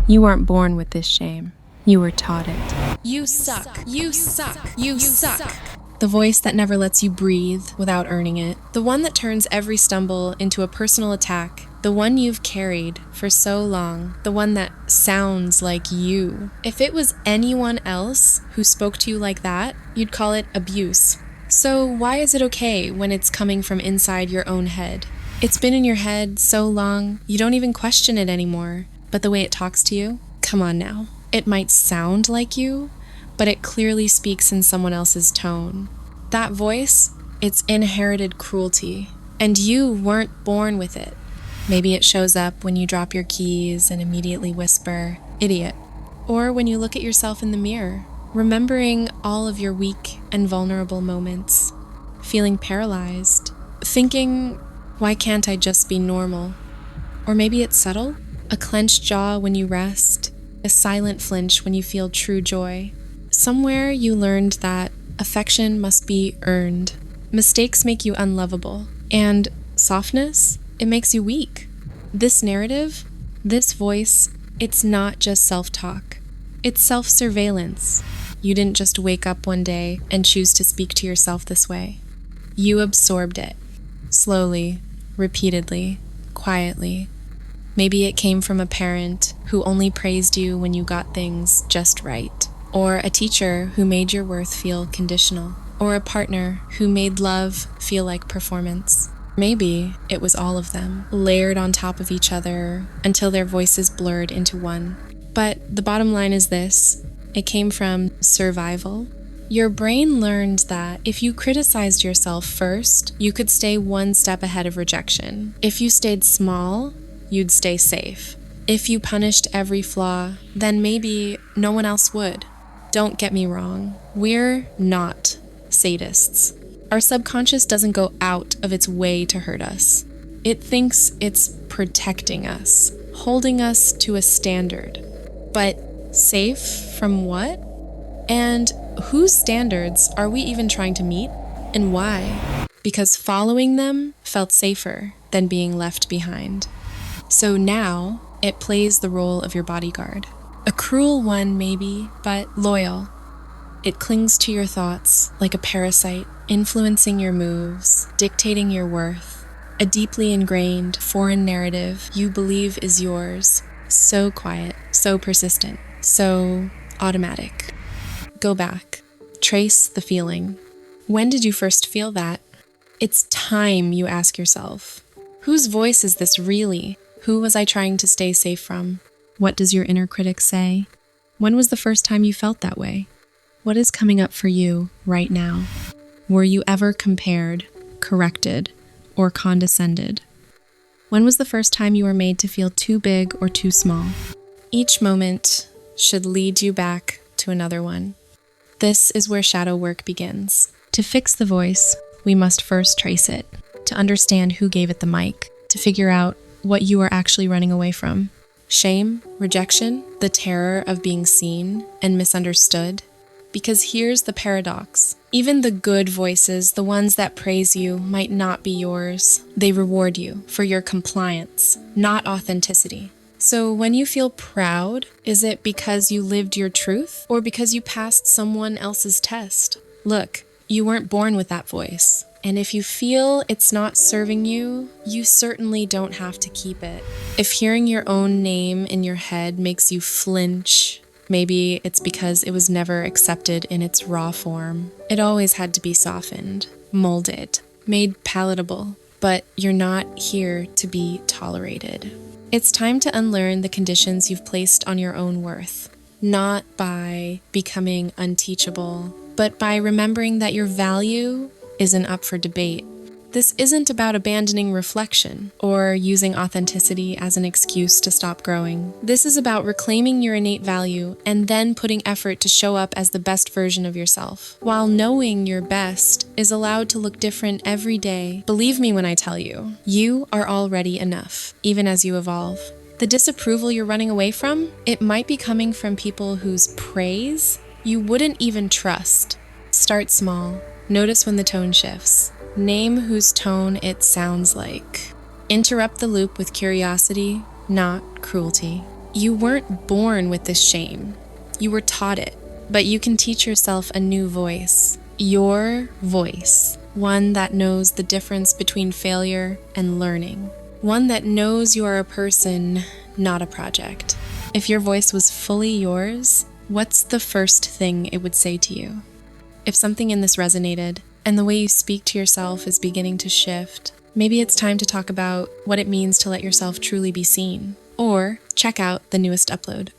You weren't born with this shame. You were taught it. You suck. You suck. You suck. The voice that never lets you breathe without earning it. The one that turns every stumble into a personal attack. The one you've carried for so long. The one that sounds like you. If it was anyone else who spoke to you like that, you'd call it abuse. So why is it okay when it's coming from inside your own head? It's been in your head so long, you don't even question it anymore. But the way it talks to you? Come on now. It might sound like you, but it clearly speaks in someone else's tone. That voice, it's inherited cruelty, and you weren't born with it. Maybe it shows up when you drop your keys and immediately whisper, "Idiot." Or when you look at yourself in the mirror, remembering all of your weak and vulnerable moments, feeling paralyzed, thinking, why can't I just be normal? Or maybe it's subtle, a clenched jaw when you rest, a silent flinch when you feel true joy. Somewhere you learned that affection must be earned. Mistakes make you unlovable. And softness, it makes you weak. This narrative, this voice, it's not just self-talk. It's self-surveillance. You didn't just wake up one day and choose to speak to yourself this way. You absorbed it. Slowly, repeatedly, quietly. Maybe it came from a parent who only praised you when you got things just right, or a teacher who made your worth feel conditional, or a partner who made love feel like performance. Maybe it was all of them, layered on top of each other until their voices blurred into one. But the bottom line is this: it came from survival. Your brain learned that if you criticized yourself first, you could stay one step ahead of rejection. If you stayed small, you'd stay safe. If you punished every flaw, then maybe no one else would. Don't get me wrong, we're not sadists. Our subconscious doesn't go out of its way to hurt us. It thinks it's protecting us, holding us to a standard. But safe from what? And whose standards are we even trying to meet? And why? Because following them felt safer than being left behind. So now, it plays the role of your bodyguard. A cruel one, maybe, but loyal. It clings to your thoughts like a parasite, influencing your moves, dictating your worth. A deeply ingrained foreign narrative you believe is yours. So quiet, so persistent, so automatic. Go back. Trace the feeling. When did you first feel that? It's time you ask yourself, whose voice is this really? Who was I trying to stay safe from? What does your inner critic say? When was the first time you felt that way? What is coming up for you right now? Were you ever compared, corrected, or condescended? When was the first time you were made to feel too big or too small? Each moment should lead you back to another one. This is where shadow work begins. To fix the voice, we must first trace it, to understand who gave it the mic, to figure out what you are actually running away from. Shame, rejection, the terror of being seen and misunderstood. Because here's the paradox. Even the good voices, the ones that praise you, might not be yours. They reward you for your compliance, not authenticity. So when you feel proud, is it because you lived your truth or because you passed someone else's test? Look, you weren't born with that voice. And if you feel it's not serving you, you certainly don't have to keep it. If hearing your own name in your head makes you flinch, maybe it's because it was never accepted in its raw form. It always had to be softened, molded, made palatable, but you're not here to be tolerated. It's time to unlearn the conditions you've placed on your own worth, not by becoming unteachable, but by remembering that your value isn't up for debate. This isn't about abandoning reflection or using authenticity as an excuse to stop growing. This is about reclaiming your innate value and then putting effort to show up as the best version of yourself. While knowing your best is allowed to look different every day, believe me when I tell you, you are already enough, even as you evolve. The disapproval you're running away from, it might be coming from people whose praise you wouldn't even trust. Start small. Notice when the tone shifts. Name whose tone it sounds like. Interrupt the loop with curiosity, not cruelty. You weren't born with this shame. You were taught it, but you can teach yourself a new voice. Your voice. One that knows the difference between failure and learning. One that knows you are a person, not a project. If your voice was fully yours, what's the first thing it would say to you? If something in this resonated, and the way you speak to yourself is beginning to shift, maybe it's time to talk about what it means to let yourself truly be seen. Or check out the newest upload.